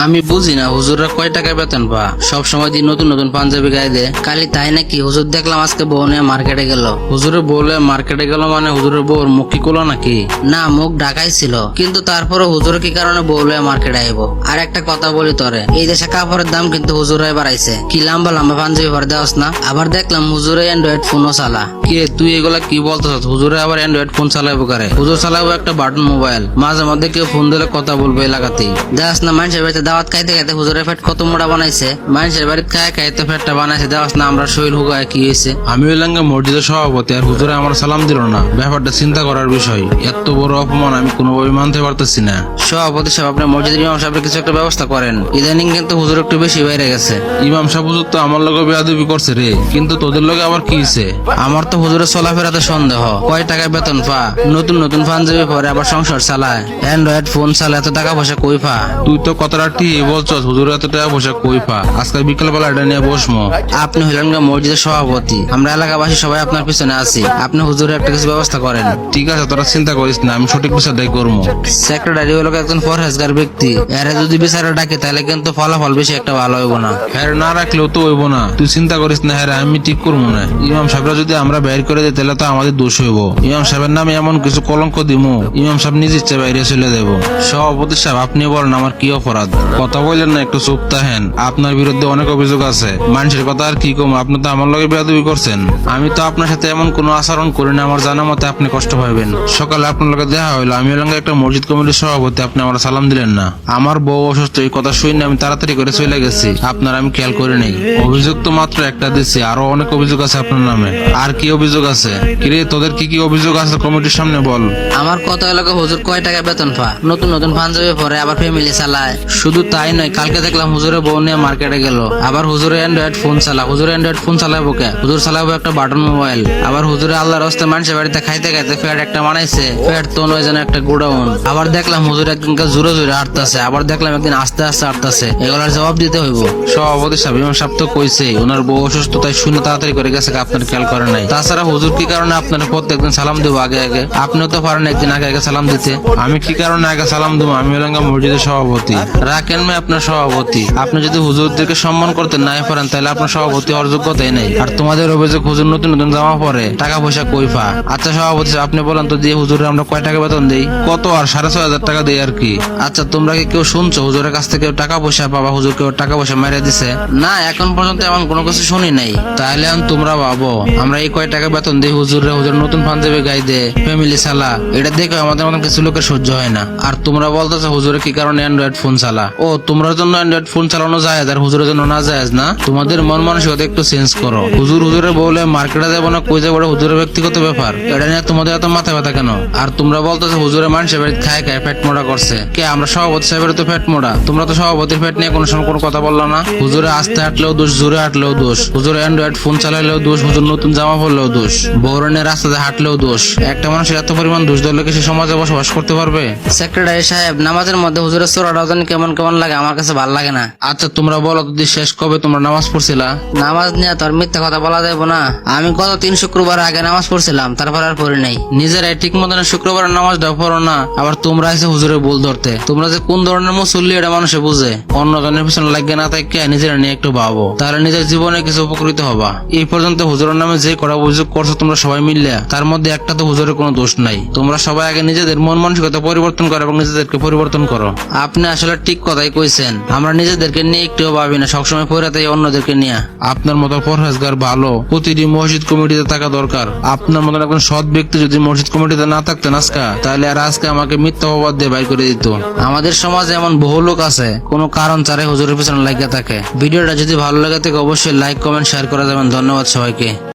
আমি বুঝি না হুজুররা কয় টাকা বেতন পা সব সময় দিন নতুন নতুন পাঞ্জাবি গায়ে দেয়। কালি তাই নাকি হুজুর দেখলাম আজকে বউ নিয়ে মার্কেটে গেল। হুজুরের বউ নিয়ে মার্কেটে গেল মানে হুজুরের বউর মুখ কি কোলো নাকি? না, মুখ ঢাকাই ছিল, কিন্তু তারপরে হুজুর কি কারণে বউ নিয়ে মার্কেটে আইব? আর একটা কথা বলি তোরে, এই দেশে কাপড়ের দাম কিন্তু হুজুরাই বাড়াইছে। কি লম্বা লম্বা পাঞ্জাবি ভরে দেওয়াস না? আবার দেখলাম হুজুরে অ্যান্ড্রয়েড ফোনও চালা। কি রে, তুই এগুলা কি বলতেছ? হুজুরে আবার অ্যান্ড্রয়েড ফোন চালাইবো কারে? হুজুর চালাবো একটা বাটন মোবাইল। মাঝে মধ্যে কেউ ফোন দিলে কথা বলবে এলাকাতেই। দেখাস না মানুষের বাড়িতে দাওয়াত খাইতে খাইতে হুজুরের পেট কত মোটা বানাইছে। মানুষের বাড়িতে খায় খাইতে পেটটা বানাইছে। দেখাস না আমরা শরীর হুগায় কি হয়েছে। আমি হইলাম মসজিদের সভাপতি আর হুজুরে আমার সালাম দিল না। ব্যাপারটা চিন্তা করার বিষয়। এত বড় অপমান আমি কোনোভাবে মানতে পারতেছি না। সভাপতি সাহেব, আপনি মসজিদের ইমাম সাহেবের কিছু একটা ব্যবস্থা করেন। ইদানিং কিন্তু হুজুর একটু বেশি বাইরে গেছে। ইমাম সাহেব হুজুর তো আমার লগে বেয়াদবি করছে রে, কিন্তু তোদের লগে আবার কি হইছে? আমার তো হুজুরের চলাফেরাতে সন্দেহ। কয় টাকা বেতন পা, নতুন নতুন পাঞ্জাবি পরে, আবার সংসার চালায়, অ্যান্ড্রয়েড ফোন চালায়, এত টাকা পয়সা কই পা? তুই তো কথাটা ঠিক বলছস, হুজুর এত টাকা পয়সা কই পা? আজকে বিকেল বেলা এটা নিয়ে বসমো। আপনি হইলেন মসজিদের সভাপতি, আমরা এলাকাবাসী সবাই আপনার পিছনে আছি। আপনি হুজুরের একটা কিছু ব্যবস্থা করেন। ঠিক আছে, তোরা চিন্তা করিস না, আমি সঠিক বিচারটাই করবো। সেক্রেটারি হলো একজন পরহেজগার ব্যক্তি। এরা যদি বিচারে ডাকে তাহলে কিন্তু ফলাফল বেশি একটা ভালো হইব না। হ্যাঁ না রাখলেও তো হইব না, তুই চিন্তা করিস না। হ্যাঁ আমি ঠিক করবো না। ইমাম সাহেবরা যদি আমরা বাইর করে দিই তাহলে তো আমাদের দোষ হইব। ইমাম সাহেবের নামে এমন কিছু কলঙ্ক দিমু, ইমাম সাহেব নিজ ইচ্ছে বাইরে চলে দেবো। সভাপতি সাহেব, আপনি বলেন আমার কি অপরাধ? কথা বললেন না, একটু চুপ থাকেন। আপনার বিরুদ্ধে অনেক অভিযোগ আছে। মানুষের কথা আর কি কম, আপনি তো আমার লগে বেয়াদবি করছেন। আমি তো আপনার সাথে এমন কোনো আচরণ করি না। আমার জানা মতে আপনি কষ্ট পাইবেন। সকালে আপনার লগে দেখা হইলো, আমি হলাম একটা মসজিদ কমিটির সভাপতি, আপনি আমার সালাম দিলেন না। আমার বউ অসুস্থ, এই কথা শুনে আমি তাড়াতাড়ি করে চলে গেছি। আপনার আমি খেয়াল করি নাই। অভিযোগ তো মাত্র একটা দিচ্ছি, আরো অনেক অভিযোগ আছে আপনার নামে। আর কি অভিযোগ আছে? কিরে, তোদের কি কি অভিযোগ আছে কমিটির সামনে বল। আমার কত এলাকা হুজুর কয় টাকা বেতন পা, নতুন নতুন পাঞ্জাবি পরে, আবার ফ্যামিলি চালায়। শুধু তাই নয়, কালকে দেখলাম হুজুরের বউ নিয়ে মার্কেটে গেল। আবার হুজুরে অ্যান্ড্রয়েড ফোন চালা। হুজুরে অ্যান্ড্রয়েড ফোন চালাবো কে? হুজুর চালাবো একটা বাটন মোবাইল। আবার হুজুরে আল্লাহর রাস্তায় মানুষের বাড়িতে খাইতে খাইতে ফ্যাট একটা বানাইছে। ফ্যাট তো নয় যেন একটা গোডাউন। আবার দেখলাম হুজুর একদিনকে জোরে জোরে হাঁটতেছে, আবার দেখলাম একদিন আস্তে আস্তে হাঁটতেছে। এগুলার জবাব দিতে হইব। সভাপতি সাহেব, ইমাম সাহেব তো কইছে ওনার বউ অসুস্থ, তাই শুনে তাড়াতাড়ি করে গেছে, আপনার খেয়াল করে নাই। তাছাড়া হুজুর কি কারণে আপনার প্রত্যেকদিন সালাম দেবো আগে আগে? আপনিও তো পারেন একদিন আগে আগে সালাম দিতে। আমি কি কারণে আগে সালাম দেবো? আমি হলাম মসজিদের সভাপতি। রাখেন মে আপনার সভাপতি। আপনি যদি হুজুরদেরকে সম্মান করতে নাই পারেন তাহলে আপনার সভাপতি হওয়ার যোগ্যতাই নেই। আর তোমাদের অভিযোগ হুজুর নতুন নতুন জামা পরে, টাকা পয়সা কই পা? আচ্ছা সভাপতি সাহেব, আপনি বলেন তো, দিয়ে হুজুরে আমরা কয় টাকা বেতন দেই? কত? আর 6,500 টাকা দেই আর কি। আচ্ছা, তোমরা কি কেউ শুনছো হুজুরের কাছ থেকে টাকা পয়সা পাবা? হুজুর কেউ টাকা পয়সা মেরে দিছে? না, এখন পর্যন্ত এমন কোনো কিছু শুনি নাই। তাহলে এখন তোমরা ভাবো, আমরা এই কয় টাকা বেতন দিই হুজুরে, হুজুর নতুন পাঞ্জাবি গাই দে, ফ্যামিলি চালা, এটা দেখে আমাদের মতন কিছু লোকের সহ্য হয় না। আর তোমরা বলতেছো হুজুরে কি কারণে অ্যান্ড্রয়েড ফোন চালা? ও, তোমরা জন্য অ্যান্ড্রয়েড ফোন চালানো যায় আর হুজুরের জন্য না যায় না? তোমাদের মন মানসিকতা একটু চেঞ্জ করো। হুজুরে বলে মার্কেটে যাবো না, কই যাবো, হুজুরের ব্যক্তিগত ব্যাপার। এটা নিয়ে তোমাদের এত মাথা ব্যথা কেন? আর তোমরা বলতেছো হুজুরে মানুষের বাড়িতে খায় খায় পেট মোড়া করছে। কে? আমরা সভাপতি সাহেবের তো পেট মোড়া। তোমরা তো সভাপতির পেট নিয়ে কোনো সময় কোনো কথা বললো না। হুজুরে আস্তে হাঁটলেও দোষ, জোরে হাঁটলেও দোষ। হুজুরে অ্যান্ড্রয়েড ফোন চালাইলেও দোষ, হুজুর নতুন জামা পরলেও দোষ, বৌরনের রাস্তাতে হাঁটলেও দোষ। একটা মানুষের এত পরিমাণ দোষ ধরলে কি সে সমাজে বসবাস করতে পারবে? সেক্রেটারি সাহেব, নামাজের মধ্যে হুজুরের চোরাটাও জানি কেমন কেমন লাগে, আমার কাছে ভালো লাগে না। আচ্ছা তোমরা বলো তো, শেষ কবে তোমরা নামাজ পড়ছিলা? নামাজ নিয়ে তোর মিথ্যা কথা বলা যাবো না। আমি গত 3 শুক্রবার আগে নামাজ পড়ছিলাম, তারপর আর পড়ি নাই। নিজেরাই ঠিক মতন শুক্রবারের নামাজটা পড়ো না, আবার তোমরা এসে হুজুরের ভুল ধরতে। তোমরা যে কোন ধরনের মুসল্লি এটা মানুষে বুঝে। অন্যজনের পিছনে লাগিয়ে না থাকে নিজেরা নিয়ে একটু ভাবো, তাহলে নিজের জীবনে কিছু উপকৃত হবা। এই পর্যন্ত হুজুরের নামে যে কড়া অভিযোগ করছো তোমরা সবাই মিললে, তার মধ্যে একটা তো হুজুরের কোনো দোষ নাই। তোমরা সবাই আগে নিজেদের মন মানসিকতা পরিবর্তন করো এবং নিজেদেরকে পরিবর্তন করো। আপনি আসলে ঠিক কথাই কইছেন। আমরা নিজেদেরকে নিয়ে একটুও ভাবি না, সবসময় পড়াতেই অন্যদেরকে নিয়ে। আপনার মতো পরহেজগার ভালো প্রতিটি মসজিদ কমিটিতে থাকা দরকার। আপনার মতো একজন সৎ ব্যক্তি যদি মসজিদ কমিটিতে না থাকতেন আজকে, তাহলে আর আজকে আমাকে মিথ্যা অপবাদ দিয়ে বাইর করে দিত। আমাদের সমাজে এমন বহু লোক আছে কোনো কারণ ছাড়াই হুজুরের পিছনে লাগিয়ে থাকে। ভিডিওটা যদি ভালো লাগে থাকে অবশ্যই লাইক, কমেন্ট, শেয়ার করে যাবেন। ধন্যবাদ সবাইকে।